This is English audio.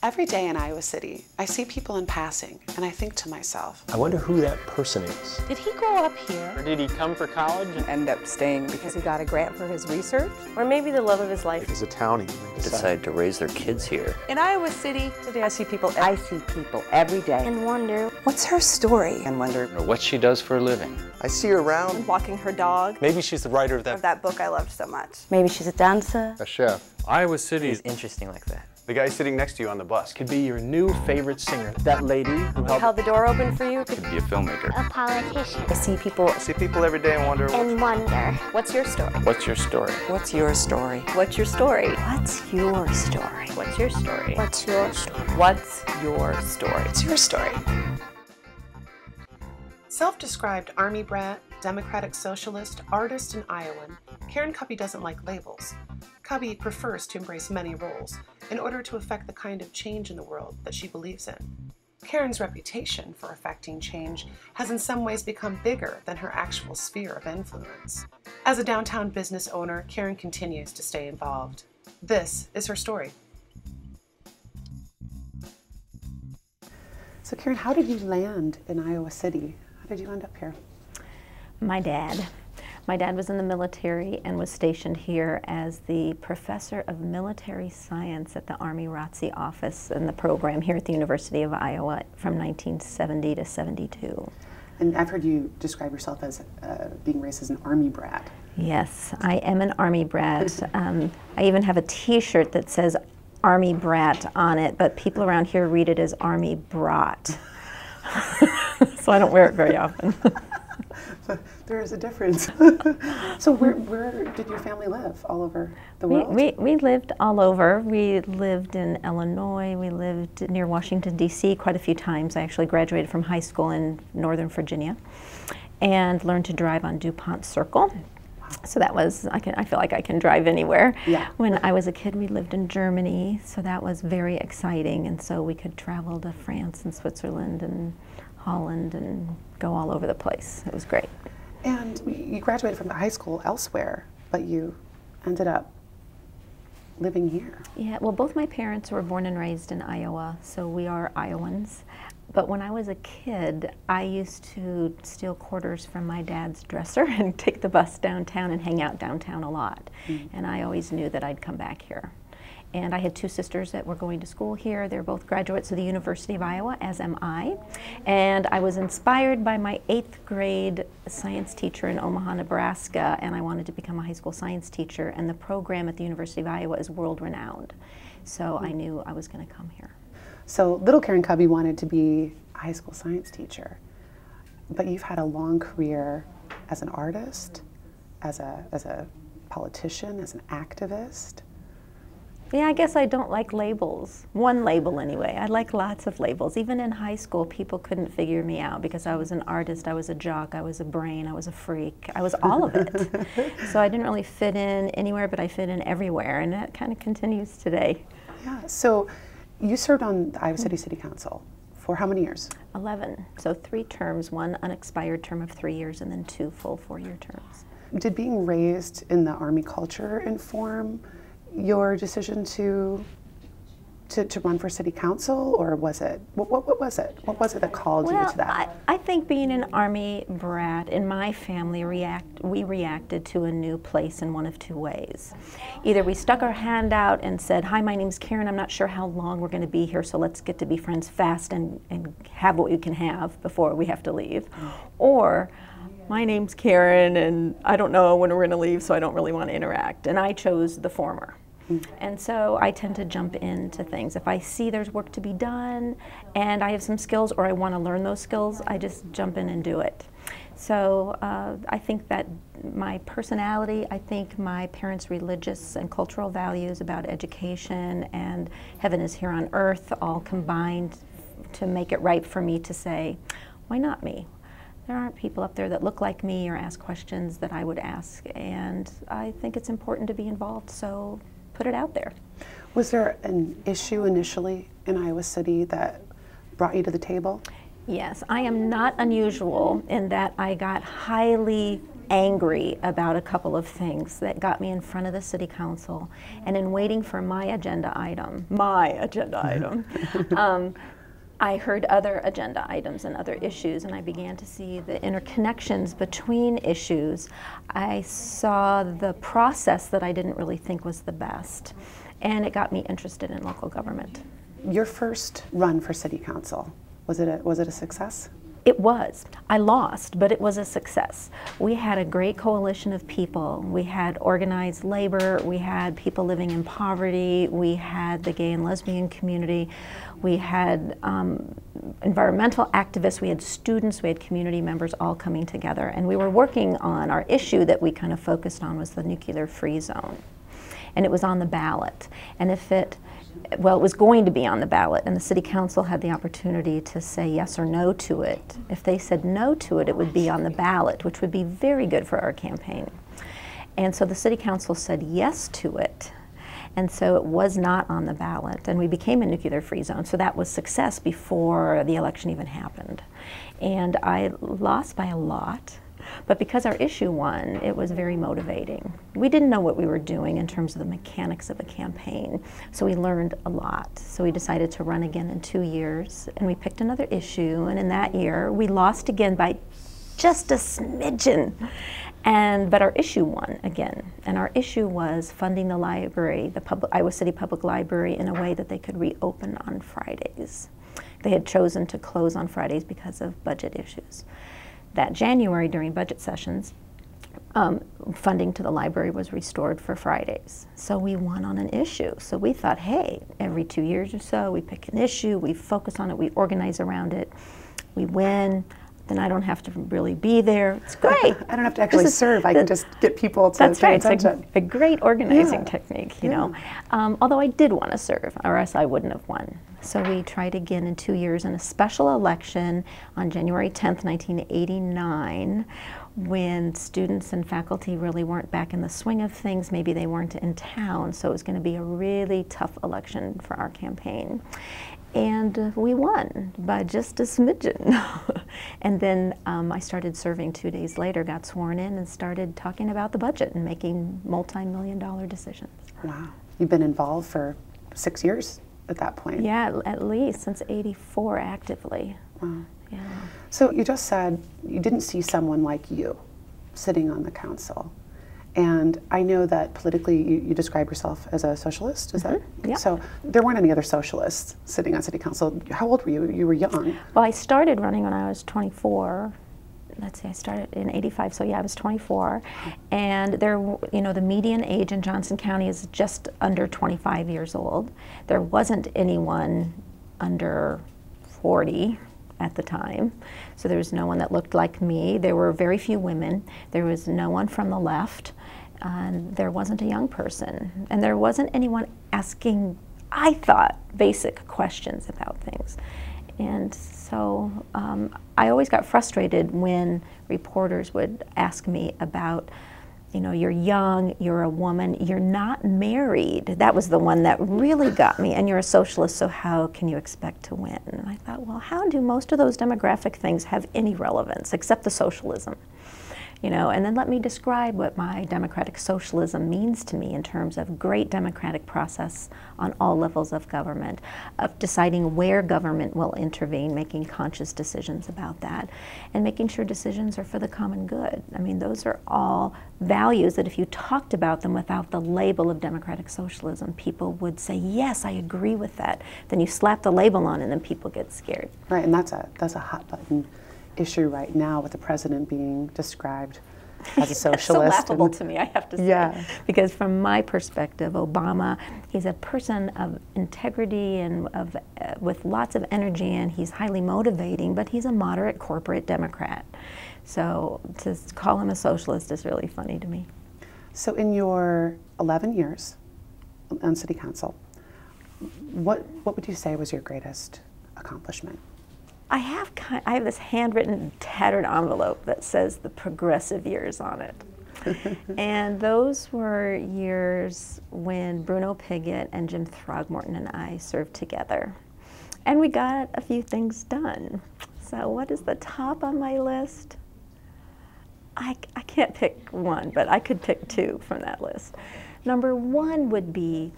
Every day in Iowa City, I see people in passing, and I think to myself, I wonder who that person is. Did he grow up here? Or did he come for college and end up staying because he got a grant for his research? Or maybe the love of his life. As a townie, they decided to raise their kids here. In Iowa City, today I see people every day and wonder, what's her story? and wonder or what she does for a living. I see her around. Walking her dog. Maybe she's the writer of That book I loved so much. Maybe she's a dancer. a chef. Iowa City It's interesting like that. The guy sitting next to you on the bus could be your new favorite singer. That lady who held the door open for you. Could be a filmmaker. A politician. I see people. I see people every day and wonder, What's your story? What's your story? What's your story? What's your story? What's your story? What's your story? What's your story? What's your story? it's your story. Self-described Army brat, Democratic Socialist, artist, and Iowan, Karen Kubby doesn't like labels. Kubby prefers to embrace many roles in order to effect the kind of change in the world that she believes in. Karen's reputation for effecting change has in some ways become bigger than her actual sphere of influence. As a downtown business owner, Karen continues to stay involved. This is her story. So Karen, how did you land in Iowa City? How did you end up here? My dad. My dad was in the military and was stationed here as the professor of military science at the Army ROTC office in the program here at the University of Iowa from 1970 to 72. And I've heard you describe yourself as being raised as an Army brat. Yes, I am an Army brat. I even have a t-shirt that says Army brat on it, but people around here read it as Army brat. So I don't wear it very often. There is a difference. So where did your family live all over the world? We lived all over. We lived in Illinois. We lived near Washington, D.C. quite a few times. I actually graduated from high school in Northern Virginia and learned to drive on DuPont Circle. So that was, I feel like I can drive anywhere. Yeah. When I was a kid, we lived in Germany, so that was very exciting. And so we could travel to France and Switzerland and Holland and go all over the place. It was great. And you graduated from the high school elsewhere, but you ended up living here. Yeah, well, both my parents were born and raised in Iowa, so we are Iowans. But when I was a kid, I used to steal quarters from my dad's dresser and take the bus downtown and hang out downtown a lot. And I always knew that I'd come back here. And I had two sisters that were going to school here. They're both graduates of the University of Iowa, as am I. And I was inspired by my 8th grade science teacher in Omaha, Nebraska, and I wanted to become a high school science teacher. And the program at the University of Iowa is world-renowned. So I knew I was going to come here. So little Karen Kubby wanted to be a high school science teacher, but you've had a long career as an artist, as a politician, as an activist. Yeah, I guess I don't like labels. One label anyway. I like lots of labels. Even in high school, people couldn't figure me out because I was an artist, I was a jock, I was a brain, I was a freak. I was all of it. So I didn't really fit in anywhere, but I fit in everywhere, and that kind of continues today. Yeah, so you served on the Iowa City City Council for how many years? 11. So 3 terms, 1 unexpired term of 3 years, and then 2 full 4-year terms. Did being raised in the Army culture inform your decision to run for city council, or was it, what was it? What was it that called you to that? I think being an Army brat, in my family, we reacted to a new place in one of 2 ways. Either we stuck our hand out and said, hi, my name's Karen, I'm not sure how long we're going to be here, so let's get to be friends fast and have what we can have before we have to leave. Or, my name's Karen, and I don't know when we're going to leave, so I don't really want to interact. And I chose the former. And so I tend to jump into things. If I see there's work to be done and I have some skills or I want to learn those skills, I just jump in and do it. So I think that my personality, I think my parents' religious and cultural values about education and heaven is here on earth all combined to make it right for me to say, why not me? There aren't people up there that look like me or ask questions that I would ask, and I think it's important to be involved, so put it out there. Was there an issue initially in Iowa City that brought you to the table? Yes, I am not unusual in that I got highly angry about a couple of things that got me in front of the city council. And in waiting for my agenda item, I heard other agenda items and other issues, and I began to see the interconnections between issues. I saw the process that I didn't really think was the best, and it got me interested in local government. Your first run for city council, was it a success? It was. I lost, but it was a success. We had a great coalition of people. We had organized labor, we had people living in poverty, we had the gay and lesbian community, we had environmental activists, we had students, we had community members all coming together, and we were working on our issue that we kind of focused on was the nuclear-free zone. And it was on the ballot. And it was going to be on the ballot, and the city council had the opportunity to say yes or no to it. If they said no to it, it would be on the ballot, which would be very good for our campaign. And so the city council said yes to it, and so it was not on the ballot, and we became a nuclear-free zone. So that was success before the election even happened. And I lost by a lot. But because our issue won, it was very motivating. We didn't know what we were doing in terms of the mechanics of a campaign, so we learned a lot. So we decided to run again in 2 years, and we picked another issue, and in that year, we lost again by just a smidgen. But our issue won again, and our issue was funding the library, the Iowa City Public Library, in a way that they could reopen on Fridays. They had chosen to close on Fridays because of budget issues. That January, during budget sessions, funding to the library was restored for Fridays. So we won on an issue. So we thought, hey, every 2 years or so, we pick an issue, we focus on it, we organize around it, we win, then I don't have to really be there. It's great. I don't have to actually serve. I can just get people to pay attention. It's a great organizing technique, you know. Although I did want to serve, or else I wouldn't have won. So we tried again in 2 years in a special election on January 10th, 1989, when students and faculty really weren't back in the swing of things. Maybe they weren't in town, so it was going to be a really tough election for our campaign. And we won by just a smidgen. And then I started serving 2 days later, got sworn in, and started talking about the budget and making multi-million-dollar decisions. Wow. You've been involved for 6 years at that point. Yeah, at least since '84 actively. Wow. Yeah. So you just said you didn't see someone like you sitting on the council. And I know that politically you describe yourself as a socialist, is that? Yeah. So there weren't any other socialists sitting on city council. How old were you? You were young. Well, I started running when I was 24. Let's see, I started in '85, so yeah, I was 24. And there, you know, the median age in Johnson County is just under 25 years old. There wasn't anyone under 40 at the time. So there was no one that looked like me. There were very few women. There was no one from the left. And there wasn't a young person. And there wasn't anyone asking, I thought, basic questions about things. And so I always got frustrated when reporters would ask me about, you know, you're young, you're a woman, you're not married. That was the one that really got me. And you're a socialist, so how can you expect to win? And I thought, well, how do most of those demographic things have any relevance except the socialism? You know, and then let me describe what my democratic socialism means to me in terms of great democratic process on all levels of government, of deciding where government will intervene, making conscious decisions about that, and making sure decisions are for the common good. I mean, those are all values that if you talked about them without the label of democratic socialism, people would say, yes, I agree with that. Then you slap the label on and then people get scared. Right, and that's a hot button issue right now with the president being described as a socialist. It's so laughable to me, I have to say. Yeah. Because from my perspective, Obama, he's a person of integrity and with lots of energy, and he's highly motivating, but he's a moderate corporate Democrat. So to call him a socialist is really funny to me. So in your 11 years on city council, what would you say was your greatest accomplishment? I have this handwritten, tattered envelope that says the progressive years on it. And those were years when Bruno Piggott and Jim Throgmorton and I served together. And we got a few things done. So what is the top on my list? I can't pick one, but I could pick two from that list. Number one would be